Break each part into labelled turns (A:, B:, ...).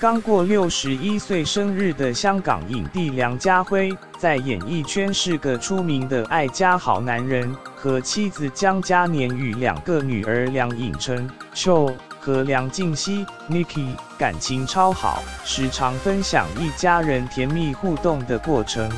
A: 刚过61岁生日的香港影帝梁家辉，在演艺圈是个出名的爱家好男人，和妻子江嘉年与2个女儿梁颖晨 Cho 和梁静熙 Nikki 感情超好，时常分享一家人甜蜜互动的过程。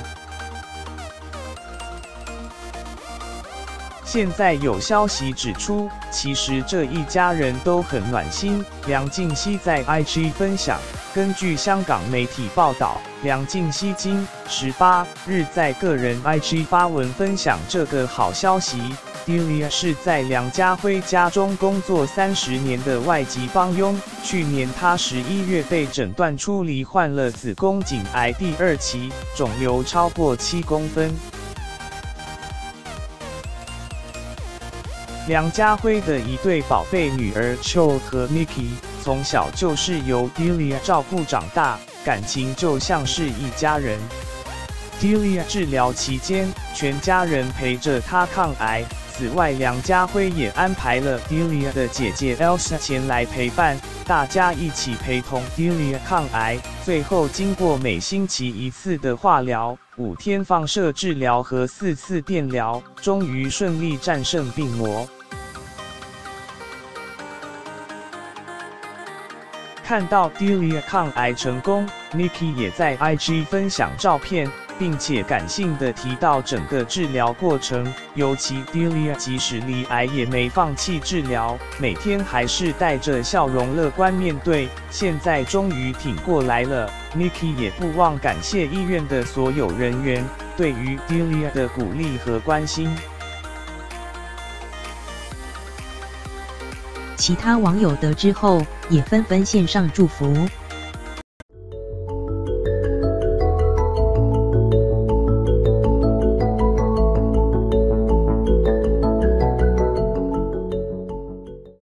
A: 现在有消息指出，其实这一家人都很暖心。梁静熙在 IG 分享，根据香港媒体报道，梁静熙今18日在个人 IG 发文分享这个好消息。Delia 是在梁家辉家中工作30年的外籍帮佣，去年他11月被诊断出罹患了子宫颈癌第2期，肿瘤超过7公分。梁家辉的一对宝贝女儿 Cho 和 Nikki 从小就是由 Delia 照顾长大，感情就像是一家人。Delia 治疗期间，全家人陪着她抗癌。此外，梁家辉也安排了 Delia 的姐姐 Elsa 前来陪伴，大家一起陪同 Delia 抗癌。最后，经过每星期1次的化疗、5天放射治疗和4次电疗，终于顺利战胜病魔。看到 Delia 抗癌成功 ，Nikki 也在 IG 分享照片，并且感性地提到整个治疗过程。尤其 Delia 即使罹癌也没放弃治疗，每天还是带着笑容乐观面对。现在终于挺过来了 ，Nikki 也不忘感谢医院的所有人员对于 Delia 的鼓励和关心。
B: 其他网友得知后，也纷纷献上祝福。